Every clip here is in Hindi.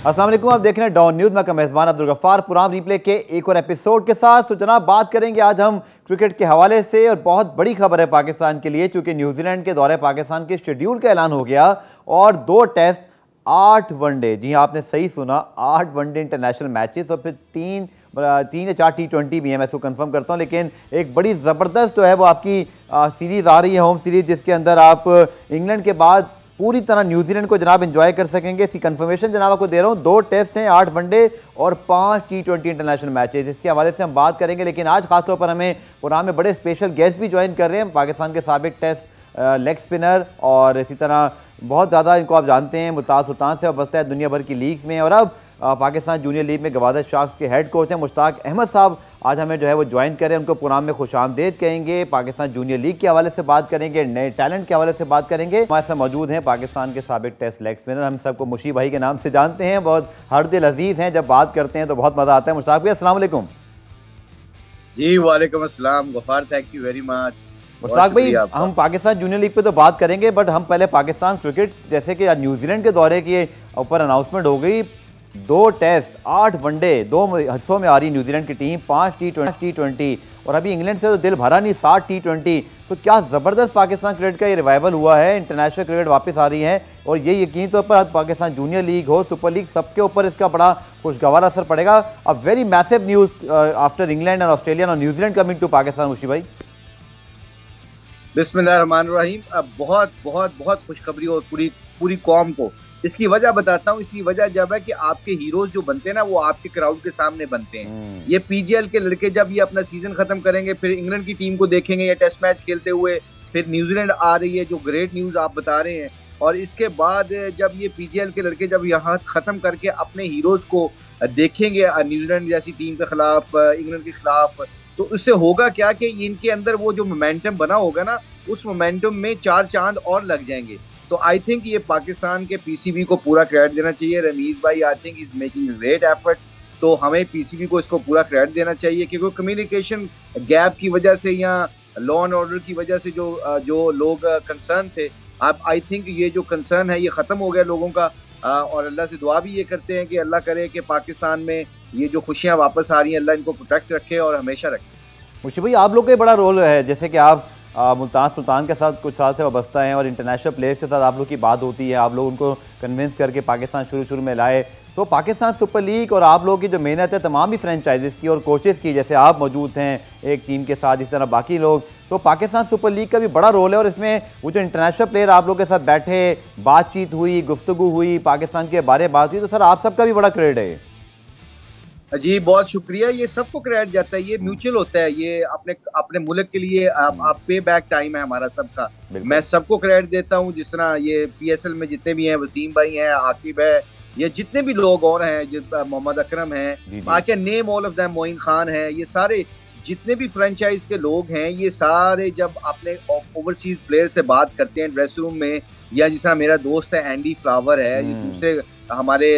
अस्सलाम वालेकुम, आप देख रहे हैं डॉन न्यूज़। मैं का मेज़बान अब्दुल गफ्फार पुराम रिप्ले के एक और एपिसोड के साथ। तो जनाब बात करेंगे आज हम क्रिकेट के हवाले से, और बहुत बड़ी खबर है पाकिस्तान के लिए, क्योंकि न्यूजीलैंड के दौरे पाकिस्तान के शेड्यूल का ऐलान हो गया और 2 टेस्ट 8 वनडे, जी आपने सही सुना, 8 वनडे इंटरनेशनल मैचेस और फिर 3 या 4 T20 भी है, मैं इसको कंफर्म करता हूँ। लेकिन एक बड़ी ज़बरदस्त जो है वो आपकी सीरीज़ आ रही है, होम सीरीज़, जिसके अंदर आप इंग्लैंड के बाद पूरी तरह न्यूजीलैंड को जनाब एंजॉय कर सकेंगे। इसकी कंफर्मेशन जनाब आपको दे रहा हूँ। 2 टेस्ट हैं, 8 वनडे और 5 T20 इंटरनेशनल मैचेस, इसके हवाले से हम बात करेंगे। लेकिन आज खासतौर पर हमें प्रोग्राम में बड़े स्पेशल गेस्ट भी ज्वाइन कर रहे हैं। पाकिस्तान के साबिक टेस्ट लेग स्पिनर और इसी तरह बहुत ज़्यादा इनको आप जानते हैं, मुमताज़ सुल्तान से वाबस्ता है दुनिया भर की लीग्स में, और अब पाकिस्तान जूनियर लीग में गवादर शार्क्स के हेड कोच हैं मुश्ताक अहमद साहब, आज हमें जो है वो ज्वाइन करें। उनको प्रोग्राम में खुशामदीद कहेंगे, पाकिस्तान जूनियर लीग के हवाले से बात करेंगे, नए टैलेंट के हवाले से बात करेंगे। हमारे साथ मौजूद हैं पाकिस्तान के साबिक टेस्ट लेग स्पिनर, हम सबको मुशी भाई के नाम से जानते हैं, बहुत हर दिल अजीज़ हैं, जब बात करते हैं तो बहुत मज़ा आता है। मुश्ताक भाई अस्सलाम वालेकुम। जी वालेकुम अस्सलाम Gaffar, thank you very much. Mushtaq भाई, हम पाकिस्तान जूनियर लीग पे तो बात करेंगे, बट हम पहले पाकिस्तान क्रिकेट, जैसे कि न्यूजीलैंड के दौरे के ऊपर अनाउंसमेंट हो गई, 2 टेस्ट 8 वनडे 2 हिस्सों में आ रही न्यूजीलैंड की टीम, 5 T20 और अभी इंग्लैंड से तो दिल भरा नहीं, 7 T20। तो क्या ज़बरदस्त पाकिस्तान क्रिकेट का ये रिवाइवल हुआ है, इंटरनेशनल क्रिकेट वापस आ रही है, और ये यकीनी तौर पर पाकिस्तान जूनियर लीग हो, सुपर लीग, सबके ऊपर इसका बड़ा खुशगवार असर पड़ेगा। A very massive news after England और ऑस्ट्रेलिया और न्यूजीलैंड कमिंग टू पाकिस्तान। मुशी भाई बिस्मिल्लाहिर्रहमानिर्रहीम। बहुत बहुत बहुत खुशखबरी और पूरी कौम को। इसकी वजह बताता हूँ। इसकी वजह जब है कि आपके हीरोज जो बनते हैं ना, वो आपके क्राउड के सामने बनते हैं। ये पीजीएल के लड़के जब ये अपना सीजन खत्म करेंगे, फिर इंग्लैंड की टीम को देखेंगे ये टेस्ट मैच खेलते हुए, फिर न्यूजीलैंड आ रही है, जो ग्रेट न्यूज़ आप बता रहे हैं, और इसके बाद जब ये पीजीएल के लड़के जब यहाँ खत्म करके अपने हीरोज को देखेंगे न्यूजीलैंड जैसी टीम के खिलाफ, इंग्लैंड के खिलाफ, तो उससे होगा क्या कि इनके अंदर वो जो मोमेंटम बना होगा ना, उस मोमेंटम में 4 चांद और लग जाएंगे। तो आई थिंक ये पाकिस्तान के पीसीबी को पूरा क्रेडिट देना चाहिए। रमीज भाई I think is making great effort, तो हमें पीसीबी को इसको पूरा क्रेडिट देना चाहिए, क्योंकि कम्युनिकेशन गैप की वजह से या लॉ एंड ऑर्डर की वजह से जो लोग कंसर्न थे, अब आई थिंक ये जो कंसर्न है ये ख़त्म हो गया लोगों का। और अल्लाह से दुआ भी ये करते हैं कि अल्लाह करे कि पाकिस्तान में ये जो खुशियाँ वापस आ रही हैं, अल्लाह इनको प्रोटेक्ट रखे और हमेशा रखे। मुशी भाई, आप लोग का बड़ा रोल है, जैसे कि आप मुल्तान सुल्तान के साथ कुछ साल से वाबस्ता हैं और इंटरनेशनल प्लेयर्स के साथ आप लोग की बात होती है, आप लोग उनको कन्विंस करके पाकिस्तान शुरू में लाए। तो पाकिस्तान सुपर लीग और आप लोगों की जो मेहनत है तमाम भी फ्रेंचाइजीज़ की और कोचेज़ की, जैसे आप मौजूद हैं एक टीम के साथ, इस तरह बाकी लोग, तो पाकिस्तान सुपर लीग का भी बड़ा रोल है। और इसमें वो जो इंटरनेशनल प्लेयर आप लोग के साथ बैठे, बातचीत हुई, गुफ्तगू हुई, पाकिस्तान के बारे बात हुई, तो सर आप सबका भी बड़ा क्रेडिट है। जी बहुत शुक्रिया। ये सबको क्रेडिट जाता है, ये म्यूचुअल होता है, ये अपने मुल्क के लिए आप पे बैक टाइम है हमारा सबका। मैं सबको क्रेडिट देता हूँ, जिस तरह ये पीएसएल में जितने भी हैं, वसीम भाई हैं, आकिब है, ये जितने भी लोग और हैं, मोहम्मद अकरम हैं, I can name all of them, Moin Khan है, ये सारे जितने भी फ्रेंचाइज के लोग हैं, ये सारे जब अपने ओवरसीज प्लेयर से बात करते हैं ड्रेसिंग रूम में, या जिस तरह मेरा दोस्त है एंडी फ्लावर है, ये दूसरे हमारे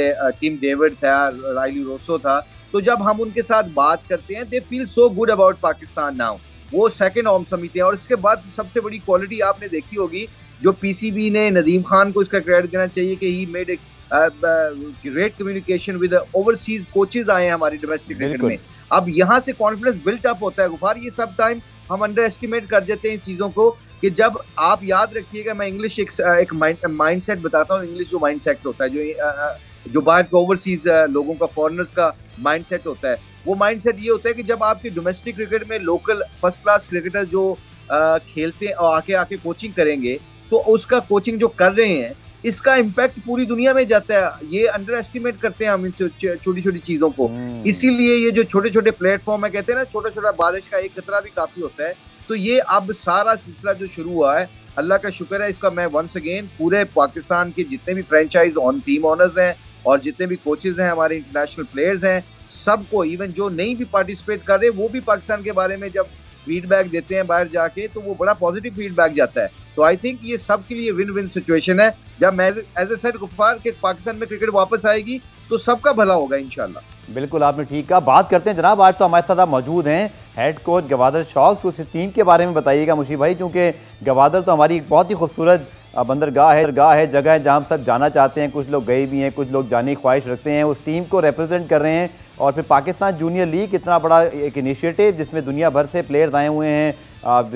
टिम डेविड था, राइली रोसो था, तो जब हम उनके साथ बात करते हैं, they feel so good about Pakistan now, वो सेकंड होम समझते हैं। और इसके बाद सबसे बड़ी क्वालिटी आपने देखी होगी, जो पीसीबी ने नदीम खान को इसका क्रेडिट देना चाहिए कि he made great communication with overseas coaches आए हैं हमारी डोमेस्टिक क्रिकेट में। अब यहाँ से कॉन्फिडेंस बिल्ट अप होता है गुफार। ये सब टाइम हम अंडर एस्टिमेट कर देते हैं इन चीज़ों को, कि जब आप याद रखिएगा, मैं इंग्लिश एक माइंड सेट बताता हूँ। इंग्लिश जो माइंड सेट होता है, जो बाहर के ओवरसीज लोगों का, फॉरेनर्स का माइंडसेट होता है, वो माइंडसेट ये होता है कि जब आपकी डोमेस्टिक क्रिकेट में लोकल फर्स्ट क्लास क्रिकेटर जो खेलते हैं और आके कोचिंग करेंगे, तो उसका कोचिंग जो कर रहे हैं, इसका इम्पैक्ट पूरी दुनिया में जाता है। ये अंडर एस्टिमेट करते हैं हम इन छोटी छोटी चीजों को। इसीलिए ये जो छोटे छोटे प्लेटफॉर्म है, कहते हैं ना, छोटा छोटा बारिश का एक कतरा भी काफी होता है। तो ये अब सारा सिलसिला जो शुरू हुआ है, अल्लाह का शुक्र है, इसका मैं वंस अगेन पूरे पाकिस्तान के जितने भी फ्रेंचाइज ऑन टीम ऑनर्स हैं और जितने भी कोचेज हैं, हमारे इंटरनेशनल प्लेयर्स हैं, सबको, इवन जो नहीं भी पार्टिसिपेट कर रहे, वो भी पाकिस्तान के बारे में जब फीडबैक देते हैं बाहर जाके, तो वो बड़ा पॉजिटिव फीडबैक जाता है। तो आई थिंक ये सब के लिए विन विन सिचुएशन है। जब मैं एज ए सेड गुफार के पाकिस्तान में क्रिकेट वापस आएगी, तो सबका भला होगा इंशाल्लाह। बिल्कुल, आपने ठीक कहा। बात करते हैं जनाब, आज तो हमारे साथ आप मौजूद हैं हेड कोच गवादर शार्क्स। उस टीम के बारे में बताइएगा मुशी भाई, क्योंकि गवादर तो हमारी बहुत ही खूबसूरत बंदरगाह है, जगह है जहां हम सब जाना चाहते हैं। कुछ लोग गए भी हैं, कुछ लोग जाने की ख्वाहिश रखते हैं, उस टीम को रिप्रेजेंट कर रहे हैं। और फिर पाकिस्तान जूनियर लीग इतना बड़ा एक इनिशिएटिव जिसमें दुनिया भर से प्लेयर्स आए हुए हैं,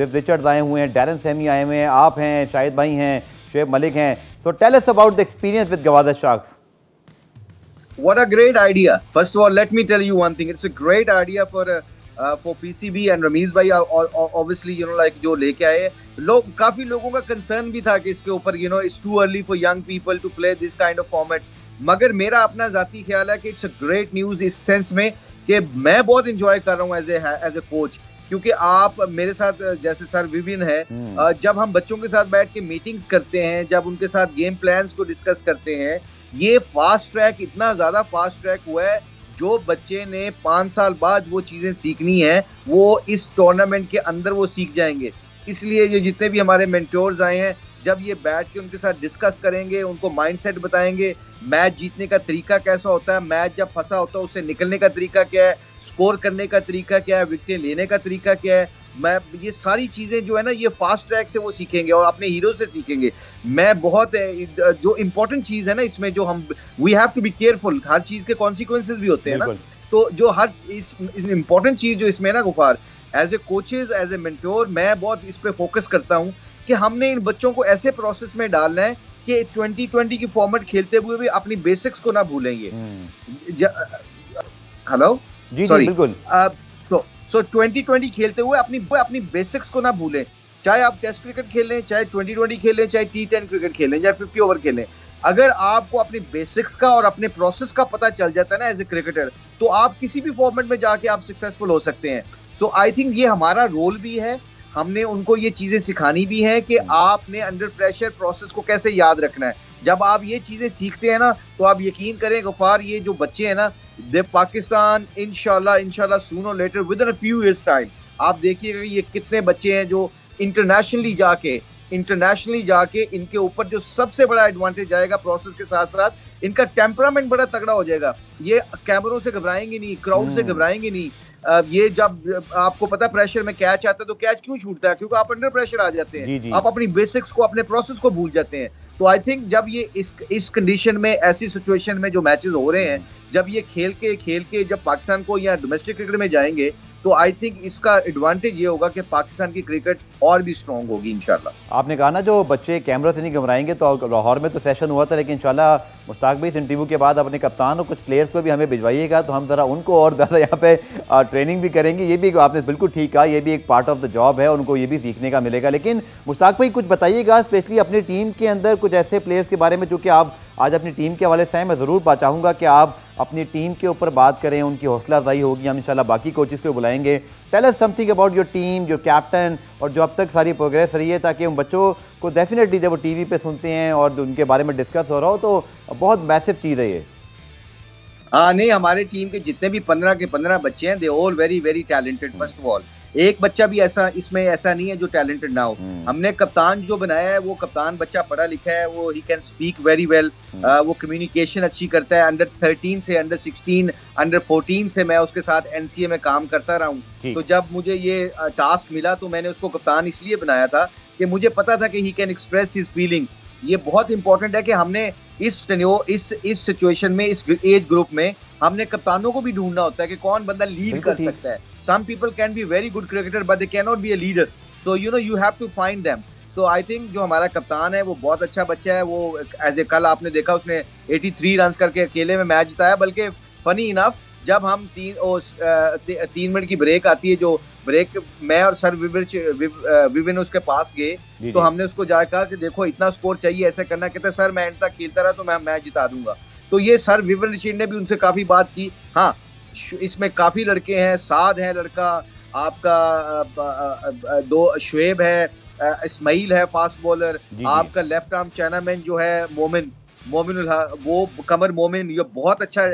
रिचर्ड्स आए हुए हैं, डैरन सैमी आए हुए हैं, आप हैं, शाहिद भाई हैं, शुएब मलिक हैं। So tell us about the experience with Gwadar sharks. What a great idea. First of all, let me tell you one thing. It's a great idea for PCB and Ramiz bhai, or obviously, like जो लेके आए लोग, काफी लोगों का कंसर्न भी था कि इसके ऊपर it's too early for young people to play this kind of format. मगर मेरा अपना जाती ख्याल है कि it's a great news इस सेंस में कि मैं बहुत इंजॉय कर रहा हूँ एज ए कोच, क्योंकि आप मेरे साथ जैसे सर विपिन है, जब हम बच्चों के साथ बैठ के मीटिंग्स करते हैं, जब उनके साथ गेम प्लान्स को डिस्कस करते हैं, ये फास्ट ट्रैक इतना ज्यादा फास्ट ट्रैक हुआ है, जो बच्चे ने 5 साल बाद वो चीजें सीखनी है वो इस टूर्नामेंट के अंदर वो सीख जाएंगे। इसलिए ये जितने भी हमारे मेंटोर्स आए हैं, जब ये बैठ के उनके साथ डिस्कस करेंगे, उनको माइंडसेट बताएंगे, मैच जीतने का तरीका कैसा होता है, मैच जब फंसा होता है उससे निकलने का तरीका क्या है, स्कोर करने का तरीका क्या है, विकेटें लेने का तरीका क्या है, मैं ये सारी चीजें जो है ना ये फास्ट ट्रैक से वो सीखेंगे और अपने हीरो से सीखेंगे। मैं बहुत जो इम्पोर्टेंट चीज है ना इसमें, जो हम we have to be careful, हर चीज के कॉन्सिक्वेंसेज भी होते हैं ना, तो जो हर इस इम्पोर्टेंट चीज जो इसमें ना Gaffar, as a coaches, as a mentor, मैं बहुत इस पे फोकस करता हूँ कि हमने इन बच्चों को ऐसे प्रोसेस में डालना है कि 2020 की फॉर्मेट खेलते हुए भी अपनी बेसिक्स को ना भूलेंगे। हेलो जी बिल्कुल। सो 2020 खेलते हुए अपनी बेसिक्स को ना भूलें, चाहे आप टेस्ट क्रिकेट खेल लें, चाहे 2020 खेल लें, चाहे T10 क्रिकेट खेल लें, चाहे 50 ओवर खेलें। अगर आपको अपनी बेसिक्स का और अपने प्रोसेस का पता चल जाता है ना एज ए क्रिकेटर, तो आप किसी भी फॉर्मेट में जाके आप सक्सेसफुल हो सकते हैं। सो आई थिंक ये हमारा रोल भी है, हमने उनको ये चीजें सिखानी भी है कि आपने अंडर प्रेशर प्रोसेस को कैसे याद रखना है। जब आप ये चीजें सीखते हैं ना, तो आप यकीन करें गफार, ये जो बच्चे हैं ना, दे पाकिस्तान इंशाल्लाह सून और later within a few years time, आप देखिएगा ये कितने बच्चे हैं जो इंटरनेशनली जाके इनके ऊपर जो सबसे बड़ा एडवांटेज आएगा प्रोसेस के साथ साथ इनका टेम्परामेंट बड़ा तगड़ा हो जाएगा। ये कैमरों से घबराएंगे नहीं, क्राउड से घबराएंगे नहीं। ये जब आपको पता प्रेशर में कैच आता है तो कैच क्यों छूटता है, क्योंकि आप अंडर प्रेशर आ जाते हैं, आप अपनी बेसिक्स को, अपने प्रोसेस को भूल जाते हैं। तो आई थिंक जब ये इस कंडीशन में, ऐसी सिचुएशन में जो मैचेस हो रहे हैं, जब ये खेल के जब पाकिस्तान को या डोमेस्टिक क्रिकेट में जाएंगे, तो आई थिंक इसका एडवांटेज ये होगा कि पाकिस्तान की क्रिकेट और भी स्ट्रॉन्ग होगी इंशाल्लाह। आपने कहा ना जो बच्चे कैमरा से नहीं घबराएंगे, तो लाहौर में तो सेशन हुआ था, लेकिन इंशाल्लाह मुश्ताक भाई इस इंटरव्यू के बाद अपने कप्तान और कुछ प्लेयर्स को भी हमें भिजवाइएगा, तो हम ज़रा उनको और ज़्यादा यहाँ पे ट्रेनिंग भी करेंगे। ये भी आपने बिल्कुल ठीक कहा, ये भी एक पार्ट ऑफ द जॉब है, उनको ये भी सीखने का मिलेगा। लेकिन मुश्ताक भाई कुछ बताइएगा स्पेशली अपनी टीम के अंदर कुछ ऐसे प्लेयर्स के बारे में जो कि आप आज अपनी टीम के हवाले से हैं। मैं ज़रूर चाहूँगा कि आप अपनी टीम के ऊपर बात करें, उनकी हौसला अफजाई होगी, हम इंशाल्लाह बाकी कोचेस को बुलाएंगे। Tell us something about your team, your captain, और जो अब तक सारी प्रोग्रेस रही है, ताकि उन बच्चों को डेफिनेटली जब वो टीवी पे सुनते हैं और उनके बारे में डिस्कस हो रहा हो, तो बहुत मैसिव चीज़ है ये। हाँ नहीं, हमारे टीम के जितने भी 15 के 15 बच्चे हैं, they all very very talented. First of all एक बच्चा भी इसमें ऐसा नहीं है जो टैलेंटेड ना हो। हमने कप्तान जो बनाया है, वो कप्तान बच्चा पढ़ा लिखा है, वो he can speak very well, वो कम्युनिकेशन अच्छी करता है। अंडर 13 से अंडर 16 अंडर 14 से मैं उसके साथ NCA में काम करता रहा हूँ। तो जब मुझे ये टास्क मिला तो मैंने उसको कप्तान इसलिए बनाया था कि मुझे पता था कि he can express his feeling. ये बहुत इंपॉर्टेंट है कि हमने इस सिचुएशन में, इस एज ग्रुप में, हमने कप्तानों को भी ढूंढना होता है कि कौन बंदा लीड कर सकता है। Some people can be very good cricketer but they cannot be a leader, so you have to find them. So I think जो हमारा कप्तान है वो बहुत अच्छा बच्चा है। वो एज ए कल आपने देखा उसने 83 रन करके अकेले में मैच जिताया। बल्कि फनी इनफ जब हम 3 मिनट की ब्रेक आती है, जो ब्रेक मैं और सर विपिन उसके पास गए, तो हमने उसको जाकर कहा कि देखो इतना स्कोर चाहिए, ऐसा करना। कहते सर मैं एंड तक खेलता रहा तो मैं मैच जिता दूंगा। तो ये सर विपिन ऋषि ने भी उनसे काफी बात की। हाँ, इसमें काफी लड़के हैं, साद है लड़का आपका, 2 शुएब है, इस्माइल है फास्ट बॉलर, आपका लेफ्ट आर्म चाइनामैन जो है मोमिन, वो कमर मोमिन, ये बहुत अच्छा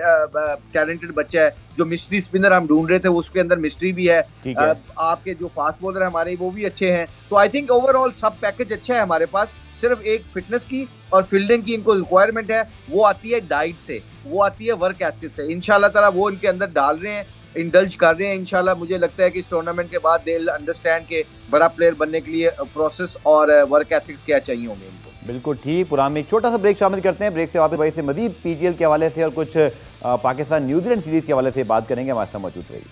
टैलेंटेड बच्चा है। जो मिस्ट्री स्पिनर हम ढूंढ रहे थे उसके अंदर मिस्ट्री भी है। आपके जो फास्ट बॉलर है हमारे, वो भी अच्छे हैं। तो आई थिंक ओवरऑल सब पैकेज अच्छा है हमारे पास। सिर्फ एक फिटनेस की और फील्डिंग की इनको रिक्वायरमेंट है, वो आती है डाइट से, वो आती है वर्क एथिक्स से। इंशाल्लाह ताला वो इनके अंदर डाल रहे हैं, इंडल्ज कर रहे हैं। इंशाल्लाह मुझे लगता है कि इस टूर्नामेंट के बाद दे विल अंडरस्टैंड के बड़ा प्लेयर बनने के लिए प्रोसेस और वर्क एथिक्स क्या चाहिए होंगे इनको। बिल्कुल ठीक। पुरान में एक छोटा सा ब्रेक शामिल करते हैं। ब्रेक से वापस भाई से मजीद पीजीएल के हवाले से और कुछ पाकिस्तान न्यूजीलैंड सीरीज के हवाले से बात करेंगे। हमारे साथ मौजूद रहिए।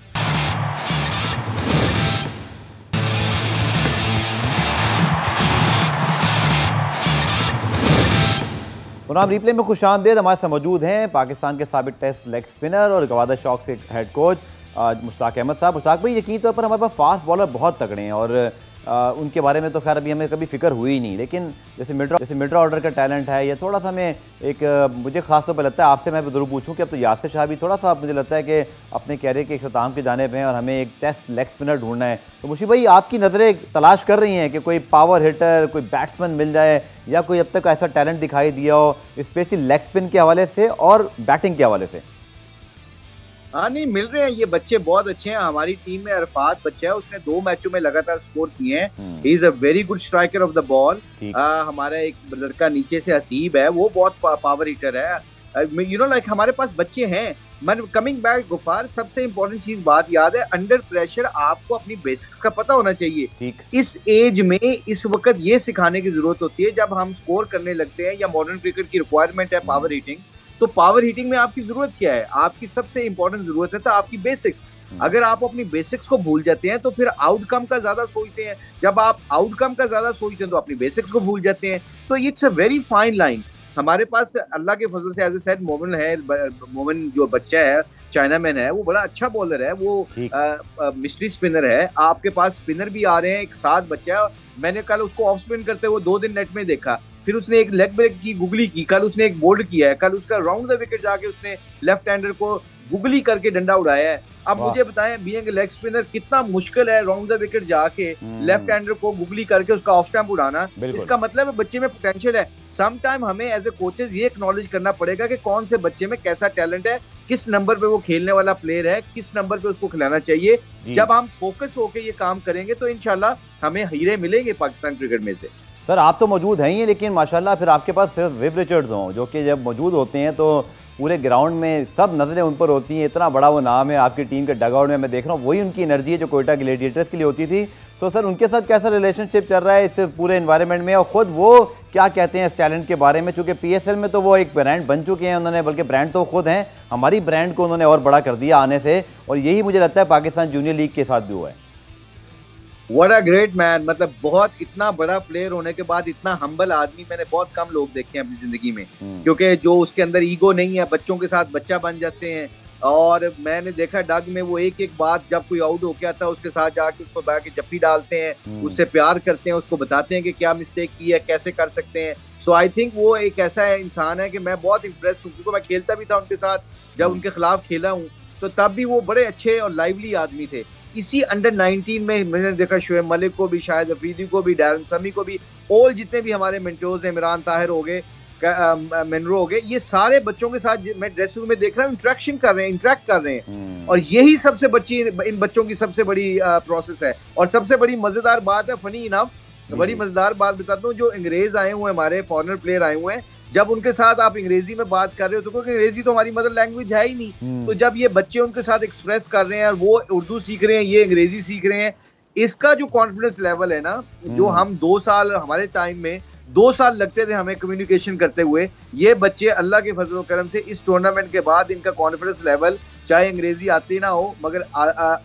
पुरान रिप्ले में खुशामदीद। हमारे साथ मौजूद हैं पाकिस्तान के साबिक टेस्ट लेग स्पिनर और गवादर शौक से हेड कोच मुश्ताक अहमद साहब। मुश्ताक भाई, यकीनी तौर पर हमारे पास फास्ट बॉलर बहुत तगड़े हैं और उनके बारे में तो खैर अभी हमें कभी फिक्र हुई नहीं, लेकिन जैसे मिड ऑर्डर का टैलेंट है, ये थोड़ा सा हमें एक मुझे खास तौर पर लगता है, आपसे मैं ज़रूर पूछूं कि अब तो यासिर शाह भी थोड़ा सा मुझे लगता है कि अपने कैरियर के इख्तिताम की जानिब हैं और हमें एक टेस्ट लेग स्पिनर ढूंढना है। तो मुशीब भाई, आपकी नज़रें तलाश कर रही हैं कि कोई पावर हिटर, कोई बैट्समैन मिल जाए या कोई अब तक ऐसा टैलेंट दिखाई दिया हो, स्पेशली लेग स्पिन के हवाले से और बैटिंग के हवाले से? हाँ, नहीं मिल रहे हैं, ये बच्चे बहुत अच्छे हैं। हमारी टीम में अरफात बच्चा है, उसने 2 मैचों में लगातार स्कोर किए हैं। ही is a very good striker of the लड़का हमारा एक लड़का नीचे से हसीब है, वो बहुत पावर हिटर है। यू नो लाइक हमारे पास बच्चे हैं। मैं कमिंग बैक गुफार, सबसे इंपॉर्टेंट चीज बात याद है, अंडर प्रेशर आपको अपनी बेसिक्स का पता होना चाहिए। इस एज में इस वक्त ये सिखाने की जरूरत होती है, जब हम स्कोर करने लगते हैं या मॉडर्न क्रिकेट की रिक्वायरमेंट है पावर हिटिंग, तो पावर हिटिंग में आपकी जरूरत क्या है? आपकी सबसे इंपॉर्टेंट जरूरत है तो आपकी बेसिक्स। अगर आप अपनी बेसिक्स को भूल जाते हैं तो फिर आउटकम का ज्यादा सोचते हैं। जब आप आउटकम का ज्यादा सोचते हैं तो अपनी बेसिक्स को भूल जाते हैं। तो it's a very fine line. हमारे पास अल्लाह के फजल से एज ए सेड मोमिन है, मोमिन जो बच्चा है, चाइना मैन है, वो बड़ा अच्छा बॉलर है, वो मिस्ट्री स्पिनर है। आपके पास स्पिनर भी आ रहे हैं, एक साथ बच्चा है। मैंने कल उसको ऑफ स्पिन करते हुए 2 दिन नेट में देखा, फिर उसने एक लेग ब्रेक की, गुगली की, कल उसने एक बोल्ड किया है, कल उसका राउंड द विकेट जाके उसने लेफ्ट हैंडर को गुगली करके डंडा उड़ाया है। अब मुझे बताएं, बीइंग लेग स्पिनर कितना मुश्किल है राउंड द विकेट जाके लेफ्ट हैंडर को गुगली करके उसका ऑफ स्टंप उड़ाना। इसका मतलब है बच्चे में पोटेंशियल है। सम टाइम हमें एज ए कोचेस ये एक्नॉलेज करना पड़ेगा कि कौन से बच्चे में कैसा टैलेंट है, किस नंबर पे वो खेलने वाला प्लेयर है, किस नंबर पे उसको खिलाना चाहिए। जब हम फोकस होकर ये काम करेंगे तो इंशाल्लाह हमें हीरे मिलेंगे पाकिस्तान क्रिकेट में से। सर, आप तो मौजूद हैं ही, लेकिन माशाल्लाह फिर आपके पास सिर्फ विव रिचर्ड्स हों, जो कि जब मौजूद होते हैं तो पूरे ग्राउंड में सब नज़रें उन पर होती हैं। इतना बड़ा वो नाम है आपकी टीम के डगआउट में, मैं देख रहा हूँ वही उनकी एनर्जी है जो कोयटा ग्लैडिएटर्स के लिए होती थी। सो सर, उनके साथ कैसा रिलेशनशिप चल रहा है इस पूरे एनवायरनमेंट में, और ख़ुद वो क्या कहते हैं इस टैलेंट के बारे में? चूँकि PSL में तो वो एक ब्रांड बन चुके हैं उन्होंने, बल्कि ब्रांड तो खुद हैं, हमारी ब्रांड को उन्होंने और बड़ा कर दिया आने से, और यही मुझे लगता है पाकिस्तान जूनियर लीग के साथ भी हुआ है। What a great man, मतलब बहुत इतना बड़ा प्लेयर होने के बाद इतना हम्बल आदमी मैंने बहुत कम लोग देखे हैं अपनी जिंदगी में, क्योंकि जो उसके अंदर ईगो नहीं है, बच्चों के साथ बच्चा बन जाते हैं। और मैंने देखा डग में वो एक एक बात, जब कोई आउट हो गया था उसके साथ जाके उसको बैठ के जप्पी डालते हैं, उससे प्यार करते हैं, उसको बताते हैं कि क्या मिस्टेक की है, कैसे कर सकते हैं। सो आई थिंक वो एक ऐसा इंसान है कि मैं बहुत इम्प्रेस हूँ, क्योंकि मैं खेलता भी था उनके साथ, जब उनके खिलाफ खेला हूँ तो तब भी वो बड़े अच्छे और लाइवली आदमी थे। इसी अंडर 19 में मैंने देखा शुएब मलिक को भी, शाहिद अफरीदी को भी, डैरन समी को भी, ऑल जितने भी हमारे मिंटोज हैं, इमरान ताहिर हो गए, मिनरो हो गए, ये सारे बच्चों के साथ मैं ड्रेसिंग रूम में देख रहा हूँ इंटरेक्ट कर रहे हैं। और यही सबसे इन बच्चों की सबसे बड़ी प्रोसेस है। और सबसे बड़ी मजेदार बात है, फनी इनफ, बड़ी मजेदार बात बताता हूँ, जो अंग्रेज आए हुए हैं, हमारे फॉरेनर प्लेयर आए हुए हैं, जब उनके साथ आप अंग्रेजी में बात कर रहे हो तो क्योंकि अंग्रेजी तो हमारी मदर लैंग्वेज है ही नहीं, तो जब ये बच्चे उनके साथ एक्सप्रेस कर रहे हैं और वो उर्दू सीख रहे हैं, ये अंग्रेजी सीख रहे हैं, इसका जो कॉन्फिडेंस लेवल है ना, जो हम 2 साल, हमारे टाइम में 2 साल लगते थे हमें कम्युनिकेशन करते हुए, ये बच्चे अल्लाह के फजल करम से इस टूर्नामेंट के बाद इनका कॉन्फिडेंस लेवल, चाहे अंग्रेजी आती ना हो मगर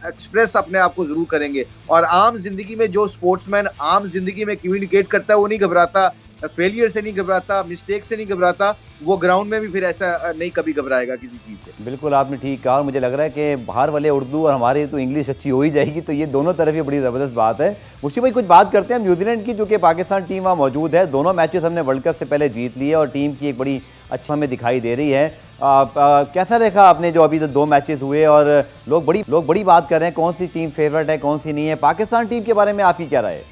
एक्सप्रेस अपने आप को जरूर करेंगे। और आम जिंदगी में जो स्पोर्ट्समैन आम जिंदगी में कम्युनिकेट करता है, वो नहीं घबराता, फेलियर से नहीं घबराता, मिस्टेक से नहीं घबराता, वो ग्राउंड में भी फिर ऐसा नहीं कभी घबराएगा किसी चीज़ से। बिल्कुल आपने ठीक कहा, और मुझे लग रहा है कि बाहर वाले उर्दू और हमारे तो इंग्लिश अच्छी हो ही जाएगी, तो ये दोनों तरफ ही बड़ी ज़बरदस्त बात है। मुश्ताक भाई, कुछ बात करते हैं न्यूजीलैंड की, जो कि पाकिस्तान टीम वहाँ मौजूद है, दोनों मैचेस हमने वर्ल्ड कप से पहले जीत लिए और टीम की एक बड़ी अच्छा हमें दिखाई दे रही है। कैसा देखा आपने जो अभी तो 2 मैचेस हुए, और लोग बड़ी बात कर रहे हैं कौन सी टीम फेवरेट है कौन सी नहीं है? पाकिस्तान टीम के बारे में आपकी क्या राय है?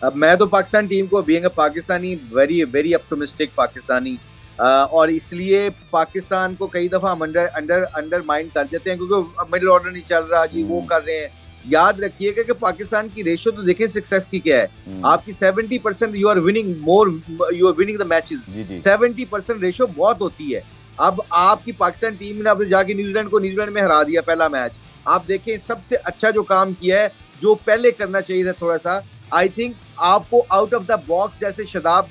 अब मैं तो पाकिस्तान टीम को being a Pakistani very very optimistic Pakistani, और इसलिए पाकिस्तान को कई दफा हम अंडर माइंड कर देते हैं, क्योंकि मिडिल ऑर्डर नहीं चल रहा जी, वो कर रहे हैं। याद रखिएगा कि पाकिस्तान की रेशियो तो देखें सक्सेस की क्या है, आपकी 70% you are winning the matches, 70% ratio बहुत होती है। अब आपकी पाकिस्तान टीम ने अब जाके न्यूजीलैंड में हरा दिया पहला मैच। आप देखें सबसे अच्छा जो काम किया है, जो पहले करना चाहिए था थोड़ा सा, आई थिंक आपको आउट ऑफ द बॉक्स, जैसे शदाब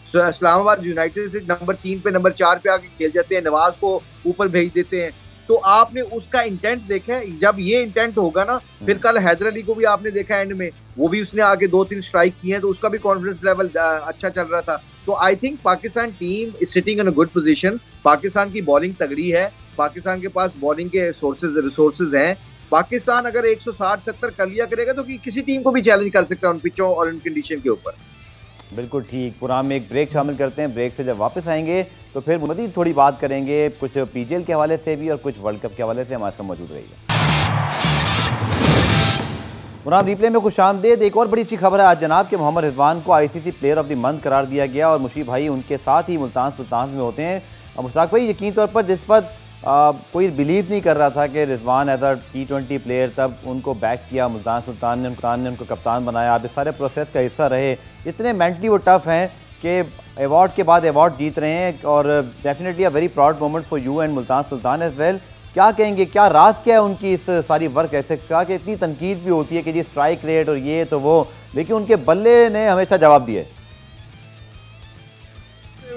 इस्लामाबाद यूनाइटेड से नंबर 3 पे नंबर 4 पे आके खेल जाते हैं, नवाज को ऊपर भेज देते हैं, तो आपने उसका इंटेंट देखा है। जब ये इंटेंट होगा ना, फिर कल हैदर अली को भी आपने देखा एंड में, वो भी उसने आगे 2-3 स्ट्राइक किए हैं, तो उसका भी कॉन्फिडेंस लेवल अच्छा चल रहा था। तो I think Pakistan team is sitting in a good position. Pakistan की बॉलिंग तगड़ी है, पाकिस्तान के पास बॉलिंग के रिसोर्सेज हैं। पाकिस्तान अगर 160-70 कर लिया करेगा तो किसी टीम को भी चैलेंज कर सकता है उन पिचों और उन कंडीशन के ऊपर। बिल्कुल ठीक। पुरान में एक ब्रेक शामिल करते हैं, ब्रेक से जब वापस आएंगे तो फिर मज़ीद थोड़ी बात करेंगे कुछ पीजीएल के हवाले से भी और कुछ वर्ल्ड कप के हवाले से। हमारे साथ मौजूद रहिएगा। पुरान रिप्ले में खुशामदीद। एक और बड़ी अच्छी खबर है आज जनाब कि मोहम्मद रिजवान को ICC player of the month करार दिया गया और मुशीब भाई उनके साथ ही मुल्तान सुल्तान में होते हैं। मुश्ताक भाई, यकीन तौर पर जिस वक्त कोई बिलीव नहीं कर रहा था कि Rizwan as a T20 player, तब उनको बैक किया मुल्तान सुल्तान ने उनको कप्तान बनाया, आप इस सारे प्रोसेस का हिस्सा रहे। इतने मेंटली वो टफ हैं कि अवार्ड के बाद अवार्ड जीत रहे हैं और definitely a very proud moment for you and Multan Sultan as well. क्या कहेंगे, क्या राज क्या है उनकी इस सारी वर्क एथिक्स का कि इतनी तनकीद भी होती है कि जी स्ट्राइक रेट और ये तो वो, लेकिन उनके बल्ले ने हमेशा जवाब दिए।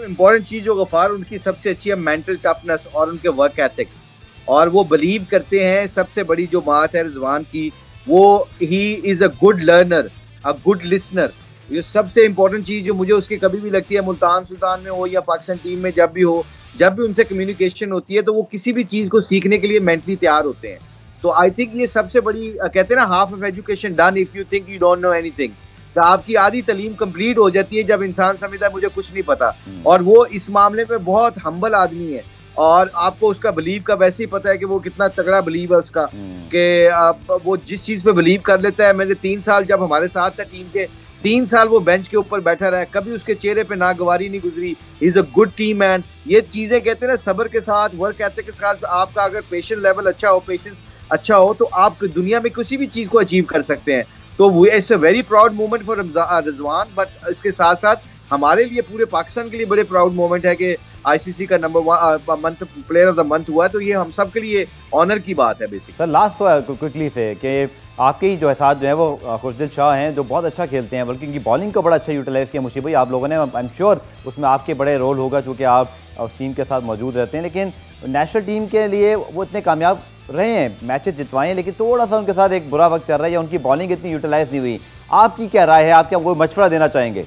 इंपॉर्टेंट चीज जो गफार उनकी सबसे अच्छी है मेंटल टफनेस और उनके वर्क एथिक्स, और वो बिलीव करते हैं। सबसे बड़ी जो बात है रिजवान की, वो ही is a good learner, a good listener. ये सबसे इंपॉर्टेंट चीज जो मुझे उसकी कभी भी लगती है, मुल्तान सुल्तान में हो या पाकिस्तान टीम में जब भी हो, जब भी उनसे कम्युनिकेशन होती है तो वो किसी भी चीज को सीखने के लिए मेंटली तैयार होते हैं। तो आई थिंक ये सबसे बड़ी, कहते हैं ना half of education done if you think you don't know anything. आपकी आधी तालीम कंप्लीट हो जाती है जब इंसान समझता है मुझे कुछ नहीं पता, और वो इस मामले में बहुत हम्बल आदमी है। और आपको उसका बिलीव का वैसे ही पता है कि वो कितना तगड़ा बिलीव है उसका, कि वो जिस चीज पे बिलीव कर लेता है। मैंने 3 साल जब हमारे साथ था टीम के, 3 साल वो बेंच के ऊपर बैठा रहा, कभी उसके चेहरे पे नागवारी नहीं गुजरी। ही is a good team man. ये चीजें कहते हैं ना, सब्र के साथ, वर्क एथिक के साथ, आपका अगर पेशेंस लेवल अच्छा हो, पेशेंस अच्छा हो, तो आप दुनिया में किसी भी चीज को अचीव कर सकते हैं। तो वो it's a very proud moment for Rizwan. But इसके साथ साथ हमारे लिए, पूरे पाकिस्तान के लिए बड़े प्राउड मोमेंट है कि आईसीसी का number 1 player of the month हुआ। तो ये हम सब के लिए ऑनर की बात है बेसिक। सर लास्ट क्विकली से कि आपके ही जो साथ जो है वो खुशदिल शाह हैं जो बहुत अच्छा खेलते हैं, बल्कि उनकी बॉलिंग को बड़ा अच्छा यूटिलाइज़ किया मुशीब भाई आप लोगों ने। आई एम श्योर उसमें आपके बड़े रोल होगा क्योंकि आप उस टीम के साथ मौजूद रहते हैं। लेकिन नेशनल टीम के लिए वो इतने कामयाब रहे हैं, मैचेस जितवाए हैं, लेकिन थोड़ा सा उनके साथ एक बुरा वक्त चल रहा है या उनकी बॉलिंग इतनी यूटिलाइज नहीं हुई। आपकी क्या राय है, आप क्या कोई मशवरा देना चाहेंगे?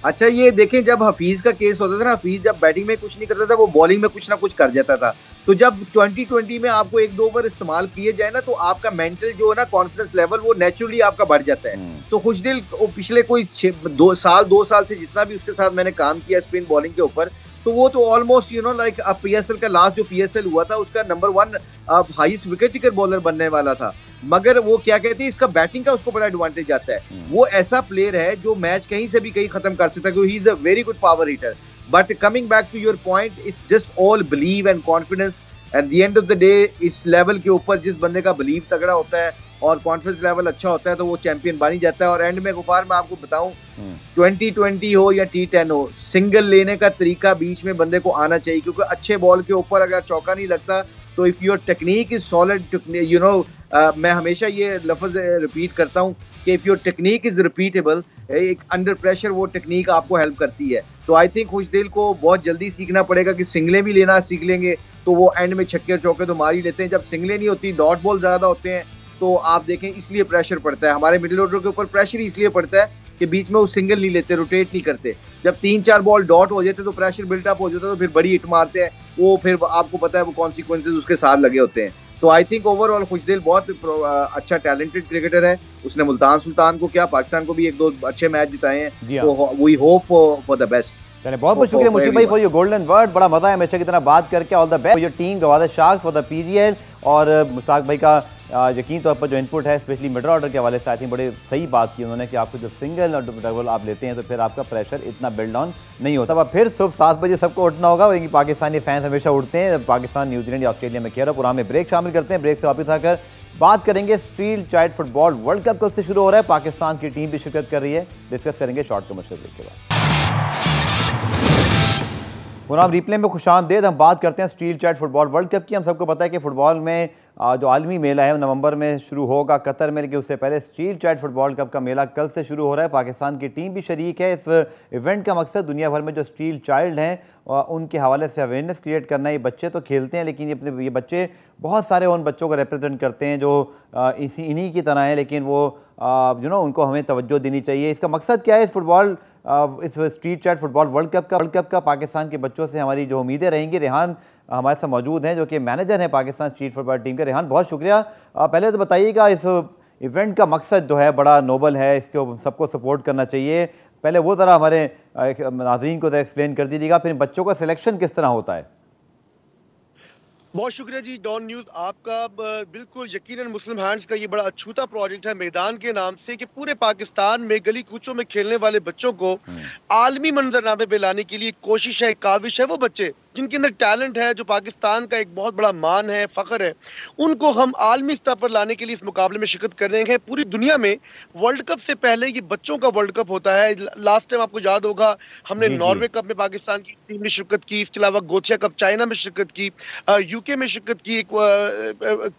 अच्छा, ये देखें, जब हफीज का केस होता था ना, हफीज जब बैटिंग में कुछ नहीं करता था, वो बॉलिंग में कुछ ना कुछ कर जाता था। तो जब 2020 में आपको 1-2 ओवर इस्तेमाल किए जाए ना, तो आपका मेंटल जो है ना, कॉन्फिडेंस लेवल, वो नेचुरली आपका बढ़ जाता है। तो खुशदिल पिछले कोई 2 साल से जितना भी उसके साथ मैंने काम किया स्पिन बॉलिंग के ऊपर, तो वो तो ऑलमोस्ट लाइक पीएसएल का लास्ट जो पीएसएल हुआ था उसका number 1 highest wicket taker bowler बनने वाला था। मगर वो क्या कहते हैं, इसका बैटिंग का उसको बड़ा एडवांटेज आता है। वो ऐसा प्लेयर है जो मैच कहीं से भी कहीं खत्म कर सकता है, क्योंकि he is a very good power hitter. But coming back to your point, it's just all believe and confidence. At the end of the day, इस लेवल के ऊपर जिस बंदे का बिलीव तगड़ा होता है और कॉन्फिडेंस लेवल अच्छा होता है, तो वो चैंपियन बन ही जाता है। और एंड में गुफार मैं आपको बताऊं, 2020 हो या T10 हो, सिंगल लेने का तरीका बीच में बंदे को आना चाहिए, क्योंकि अच्छे बॉल के ऊपर अगर चौका नहीं लगता तो if your technique is solid, मैं हमेशा ये लफ्ज रिपीट करता हूँ कि if your technique is repeatable, एक अंडर प्रेशर वो टेक्निक आपको हेल्प करती है। तो आई थिंक खुशदिल को बहुत जल्दी सीखना पड़ेगा कि सिंगलें भी लेना सीख लेंगे तो वो एंड में छक्के चौके तो मार ही लेते हैं। जब सिंगलें नहीं होती, डॉट बॉल ज्यादा होते हैं, तो आप देखें इसलिए प्रेशर पड़ता है हमारे मिडिल ऑर्डर के ऊपर। प्रेशर इसलिए पड़ता है कि बीच में वो सिंगल नहीं लेते, रोटेट नहीं करते। जब 3-4 बॉल डॉट हो जाते तो प्रेशर बिल्टअप हो जाता है, तो फिर बड़ी हिट मारते हैं, वो फिर आपको पता है वो कॉन्सिक्वेंसेज उसके साथ लगे होते हैं। तो आई थिंक ओवरऑल खुशदिल बहुत अच्छा टैलेंटेड क्रिकेटर है। उसने मुल्तान सुल्तान को क्या, पाकिस्तान को भी 1-2 अच्छे मैच जिताए हैं। तो we hope for the best. चलिए, बहुत बहुत शुक्रिया मुशीब भाई फॉर योर गोल्डन वर्ड। बड़ा मजा है हमेशा की तरह बात करके। All the best your team Gwadar sharks for the PGL. और मुश्ताक भाई का यकीन तौर पर जो इनपुट है स्पेशली मिडल ऑर्डर के हवाले से, आई थिंक बड़े सही बात की उन्होंने कि आपको जब सिंगल और डबल आप लेते हैं तो फिर आपका प्रेशर इतना बिल्ड ऑन नहीं होता। अब फिर सुबह 7 बजे सबको उठना होगा, क्योंकि पाकिस्तानी फैंस हमेशा उठते हैं। पाकिस्तान न्यूजीलैंड या ऑस्ट्रेलिया में खेल रहा है। पूरा में ब्रेक शामिल करते हैं, ब्रेक से वापस आकर बात करेंगे। Steel child football world cup कल से शुरू हो रहा है, पाकिस्तान की टीम भी शिरकत कर रही है, डिस्कस करेंगे शॉर्ट कमर्शियल ब्रेक के बाद। पुराम रिप्ले में खुशामदीद। हम बात करते हैं steel child football world cup की। हम सबको पता है कि फुटबॉल में जो आलमी मेला है नवंबर में शुरू होगा कतर में, लेकिन उससे पहले स्ट्रीट चाइल्ड फुटबॉल कप का मेला कल से शुरू हो रहा है। पाकिस्तान की टीम भी शरीक है। इस इवेंट का मकसद दुनिया भर में जो स्ट्रीट चाइल्ड हैं उनके हवाले से अवेयरनेस क्रिएट करना है। ये बच्चे तो खेलते हैं, लेकिन ये बच्चे बहुत सारे उन बच्चों को रिप्रेजेंट करते हैं जो इन्हीं की तरह हैं, लेकिन वो उनको हमें तवज्जो देनी चाहिए। इसका मकसद क्या है इस street child football world cup का पाकिस्तान के बच्चों से हमारी जो उम्मीदें रहेंगी। रेहान हमारे साथ मौजूद हैं जो कि मैनेजर हैं पाकिस्तान स्ट्रीट फुटबॉल टीम के। रेहान, बहुत शुक्रिया। पहले तो बताइएगा, इस इवेंट का मकसद जो है बड़ा नोबल है, इसको सबको सपोर्ट करना चाहिए। पहले वो ज़रा हमारे नाज़रीन को एक्सप्लेन कर दीजिएगा, फिर बच्चों का सिलेक्शन किस तरह होता है। बहुत शुक्रिया जी डॉन न्यूज़ आपका। बिल्कुल यकीनन मुस्लिम हैंड्स का ये बड़ा अछूता प्रोजेक्ट है मैदान के नाम से, कि पूरे पाकिस्तान में गली कूचों में खेलने वाले बच्चों को आलमी मंजरनामे पे लाने के लिए कोशिश है, काविश है। वो बच्चे जिनके अंदर टैलेंट है, जो पाकिस्तान का एक बहुत बड़ा मान है, फख्र है, उनको हम आलमी स्तर पर लाने के लिए इस मुकाबले में शिरकत कर रहे हैं। पूरी दुनिया में वर्ल्ड कप से पहले ये बच्चों का वर्ल्ड कप होता है। लास्ट टाइम आपको याद होगा हमने नॉर्वे कप में पाकिस्तान की टीम ने शिरकत की, इसके अलावा गोथिया कप चाइना में शिरकत की, यूके में शिरकत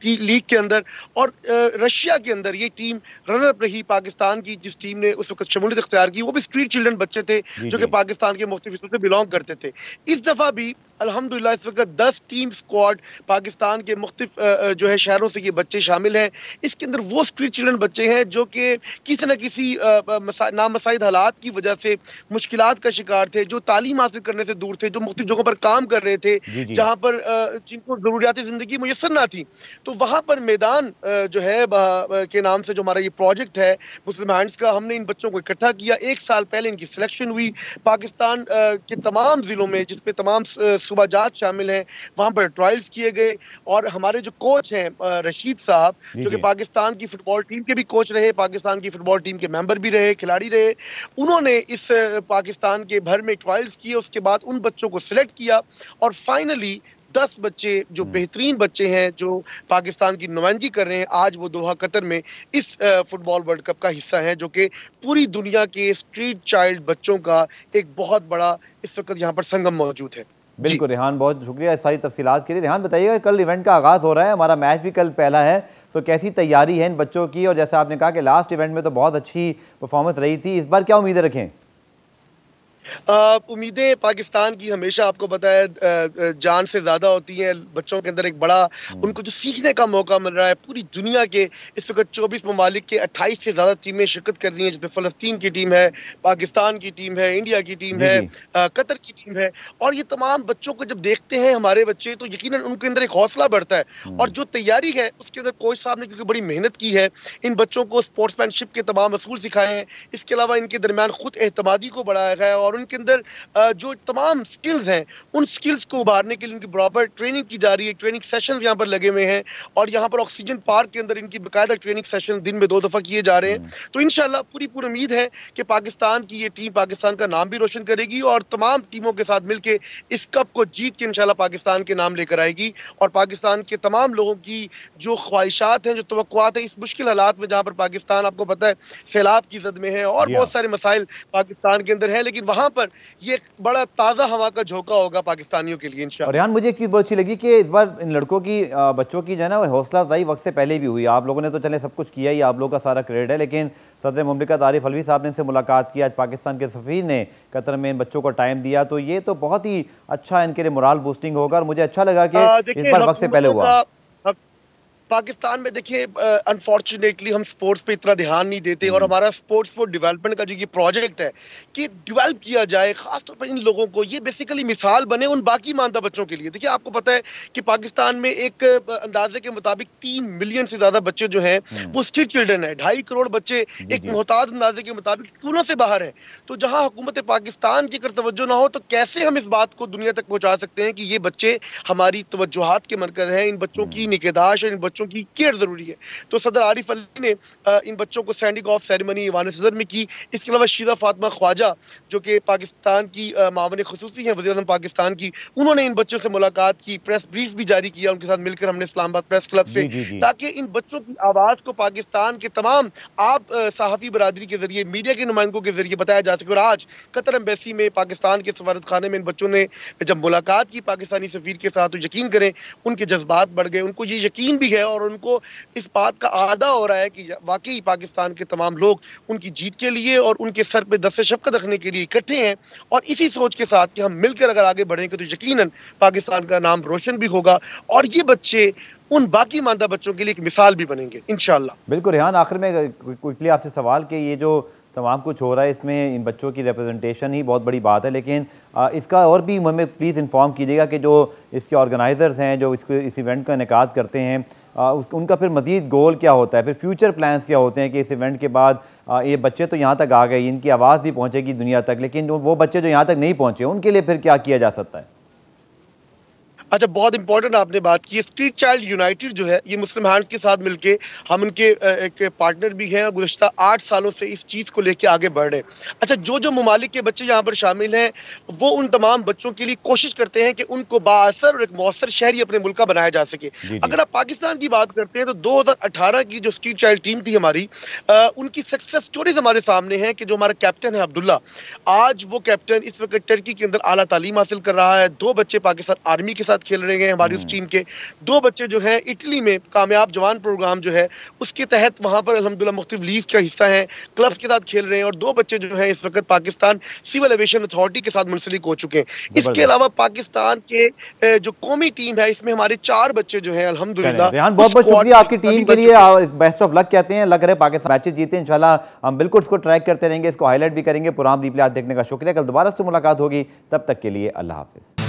की लीग के अंदर, और रशिया के अंदर ये टीम रनर अप रही। पाकिस्तान की जिस टीम ने उस वक्त शमूलियत इख्तियार की वो भी स्ट्रीट चिल्ड्रन बच्चे थे जो कि पाकिस्तान के मुख्तलिफ हिस्सों से बिलोंग करते थे। इस दफा भी अल्हम्दुलिल्लाह इस वक्त 10 टीम स्क्वाड पाकिस्तान के मुख्तलिफ जो है शहरों से ये बच्चे शामिल हैं। इसके अंदर वो स्ट्रीट चिल्ड्रन बच्चे हैं जो कि किसी न किसी नामसाइद हालात की वजह से मुश्किलात का शिकार थे, जो तालीम हासिल करने से दूर थे, जो मुख्तलिफ जगहों पर काम कर रहे थे, जहाँ पर जिनको जरूरियात जिंदगी मुयस्सर ना थी। तो वहाँ पर मैदान जो है के नाम से जो हमारा ये प्रोजेक्ट है मुस्लिम हैंड्स का, हमने इन बच्चों को इकट्ठा किया। 1 साल पहले इनकी सिलेक्शन हुई पाकिस्तान के तमाम जिलों में, जिसपे तमाम सूबाजात शामिल हैं, वहां पर ट्रायल्स किए गए। और हमारे जो कोच हैं रशीद साहब, जो कि पाकिस्तान की फुटबॉल टीम के भी कोच रहे, पाकिस्तान की फुटबॉल टीम के मेंबर भी रहे, खिलाड़ी रहे, उन्होंने इस पाकिस्तान के भर में ट्रायल्स किए। उसके बाद उन बच्चों को सिलेक्ट किया और फाइनली 10 बच्चे जो बेहतरीन बच्चे हैं, जो पाकिस्तान की नुमाइंदगी कर रहे हैं, आज वो दोहा कतर में इस फुटबॉल वर्ल्ड कप का हिस्सा हैं, जो कि पूरी दुनिया के स्ट्रीट चाइल्ड बच्चों का एक बहुत बड़ा इस वक्त यहाँ पर संगम मौजूद है। बिल्कुल रेहान, बहुत शुक्रिया इस सारी तफसीलात के लिए। रेहान, बताइएगा, कल इवेंट का आगाज़ हो रहा है, हमारा मैच भी कल पहला है, तो कैसी तैयारी है इन बच्चों की? और जैसे आपने कहा कि लास्ट इवेंट में तो बहुत अच्छी परफॉर्मेंस रही थी, इस बार क्या उम्मीदें रखें? उम्मीदें पाकिस्तान की हमेशा आपको पता है जान से ज्यादा होती हैं। बच्चों के अंदर एक बड़ा उनको जो सीखने का मौका मिल रहा है। पूरी दुनिया के इस वक्त 24 ममालिक के 28 से ज्यादा टीमें शिरकत कर रही हैं, जिसमें फलस्तीन की टीम है, पाकिस्तान की टीम है, इंडिया की टीम है, कतर की टीम है। और ये तमाम बच्चों को जब देखते हैं हमारे बच्चे, तो यकीनन उनके अंदर एक हौसला बढ़ता है। और जो तैयारी है उसके अंदर कोच साहब ने क्योंकि बड़ी मेहनत की है, इन बच्चों को स्पोर्ट्समैनशिप के तमाम असूल सिखाए हैं। इसके अलावा इनके दरमियान खुद एतमादी को बढ़ाया गया है और उनके अंदर जो तमाम स्किल्स हैं उन स्किल्स को उभारने के लिए उनकी बराबर ट्रेनिंग की जा रही है। ट्रेनिंग सेशन यहाँ पर लगे हुए हैं और यहाँ पर ऑक्सीजन पार्क के अंदर इनकी बाकायदा ट्रेनिंग सेशन दिन में 2 दफा किए जा रहे हैं। तो इंशाल्लाह पूरी उम्मीद है कि पाकिस्तान की ये टीम पाकिस्तान का नाम भी रोशन करेगी और तमाम टीमों के साथ मिलकर इस कप को जीत के इंशाल्लाह पाकिस्तान के नाम लेकर आएगी। और पाकिस्तान के तमाम लोगों की जो ख्वाहिशात हैं, जो तवक्कुआत है, इस मुश्किल हालात में जहाँ पर पाकिस्तान आपको पता है सैलाब की जद में है और बहुत सारे मसाइल पाकिस्तान के अंदर है, लेकिन वहां पर ये बड़ा ताज़ा हवा का झोंका होगा पाकिस्तानियों के लिए इंशाअल्लाह। और यार मुझे एक चीज़ बहुत अच्छी लगी कि इस बार इन लड़कों की बच्चों की जो है ना हौसला अफजाई वक्त से पहले भी हुई। आप लोगों ने तो चले सब कुछ किया ही, आप लोगों का सारा क्रेडिट है, लेकिन सदर मुमलिकत आरिफ अलवी साहब ने इनसे मुलाकात की, आज पाकिस्तान के सफ़ीर ने कतर में इन बच्चों को टाइम दिया, तो ये तो बहुत ही अच्छा इनके लिए मोराल बूस्टिंग होगा। और मुझे अच्छा लगा कि इस बार वक्त से पहले हुआ। पाकिस्तान में देखिए अनफॉर्चुनेटली हम स्पोर्ट्स पे इतना ध्यान नहीं देते और हमारा स्पोर्ट्स फॉर डेवलपमेंट का जो ये प्रोजेक्ट है कि डेवलप किया जाए खासतौर पर इन लोगों को, ये बेसिकली मिसाल बने उन बाकी मानता बच्चों के लिए। देखिए आपको पता है कि पाकिस्तान में एक अंदाजे के मुताबिक 3 मिलियन से ज्यादा बच्चे जो हैं वो स्ट्रीट चिल्ड्रन है। 2.5 करोड़ बच्चे एक मोहताज अंदाजे के मुताबिक स्कूलों से बाहर है। तो जहाँ हुकूमत पाकिस्तान की अगर तवज्जो ना हो तो कैसे हम इस बात को दुनिया तक पहुंचा सकते हैं कि ये बच्चे हमारी तवज्जुहात के मरकज हैं, इन बच्चों की निगहदाश्त और इन बच्चों की केयर जरूरी है। तो सदर आरिफ अली ने इन बच्चों को स्टैंडिंग ऑफ सेरेमनी ईवान सदर में की। इसके अलावा शीदा फातिमा ख्वाजा जो कि पाकिस्तान की मावन खुसूसी हैं, वज़ीर-ए-आज़म पाकिस्तान की, उन्होंने इन बच्चों से मुलाकात की, प्रेस ब्रीफ भी जारी किया उनके साथ मिलकर हमने इस्लामाबाद प्रेस क्लब से, ताकि इन बच्चों की आवाज़ को पाकिस्तान के तमाम आप सहाफ़ी बरादरी के जरिए, मीडिया के नुमाइंदों के जरिए बताया जा सके। और आज कतर एम्बेसी में पाकिस्तान के सफारत खाने में इन बच्चों ने जब मुलाकात की पाकिस्तानी सफीर के साथ, तो यकीन करें उनके जज्बात बढ़ गए। उनको ये यकीन भी है और उनको इस बात का आदा हो रहा है कि वाकई पाकिस्तान के तमाम लोग उनकी जीत के लिए और उनके सर पे दस्ते शफ़क़त रखने के लिए इकट्ठे हैं, और इसी सोच के साथ कि हम मिलकर अगर आगे बढ़ेंगे तो यकीनन पाकिस्तान का नाम रोशन भी होगा और ये बच्चे उन बाकी मानदा बच्चों के लिए एक मिसाल भी बनेंगे इंशाअल्लाह। बिल्कुल रेहान, आखिर में क्विकली आपसे सवाल कि ये जो तमाम कुछ हो रहा है इसमें इन बच्चों की रिप्रेजेंटेशन ही बहुत बड़ी बात है, लेकिन इसका और भी हमें प्लीज़ इन्फॉर्म कीजिएगा कि जो इसके ऑर्गेनाइज़र्स हैं जो इस इवेंट का इनेकाद करते हैं उनका फिर मज़ीद गोल क्या होता है, फिर फ्यूचर प्लान्स क्या होते हैं कि इस इवेंट के बाद ये बच्चे तो यहाँ तक आ गए, इनकी आवाज़ भी पहुँचेगी दुनिया तक, लेकिन वो बच्चे जो यहाँ तक नहीं पहुँचे उनके लिए फिर क्या किया जा सकता है? अच्छा, बहुत इंपॉर्टेंट आपने बात की। स्ट्रीट चाइल्ड यूनाइटेड जो है ये मुस्लिम हैंड्स के साथ मिलके हम उनके एक पार्टनर भी हैं और गुज़श्ता 8 सालों से इस चीज़ को लेके आगे बढ़ रहे हैं। अच्छा, जो ममालिक के बच्चे यहाँ पर शामिल हैं वो उन तमाम बच्चों के लिए कोशिश करते हैं कि उनको बाअसर और एक मौसर शहरी अपने मुल्क का बनाया जा सके। अगर आप पाकिस्तान की बात करते हैं तो 2018 की जो स्ट्रीट चाइल्ड टीम थी हमारी, उनकी सक्सेस स्टोरीज हमारे सामने हैं कि जो हमारा कैप्टन है अब्दुल्ला, आज वो कैप्टन इस वक्त टर्की के अंदर आला तालीम हासिल कर रहा है। 2 बच्चे पाकिस्तान आर्मी के साथ खेल रहे हैं हमारी उस टीम के, 2 बच्चे जो हैं इटली में कामयाब जवान प्रोग्राम जो है उसके तहत वहां पर अल्हम्दुलिल्लाह मुख्तलिफ लीग का हिस्सा हैं, क्लब्स के साथ खेल रहे हैं, और 2 बच्चे जो हैं इस वक्त पाकिस्तान सिविल एविएशन अथॉरिटी के साथ मुंसलिक हो चुके हैं। इसके अलावा पाकिस्तान के जो कौमी टीम है इसमें हमारे 4 बच्चे जो हैं अल्हम्दुलिल्लाह। रेहान, बहुत बहुत शुक्रिया आपकी टीम के लिए, बेस्ट ऑफ लक कहते हैं। लग रहा है पाकिस्तान मैचेस जीते इंशाल्लाह। हम बिल्कुल इसको ट्रैक करते रहेंगे, इसको हाईलाइट भी करेंगे। प्रोग्राम रिप्ले आज देखने का शुक्रिया। कल दोबारा से मुलाकात होगी, तब तक के लिए अल्लाह हाफिज।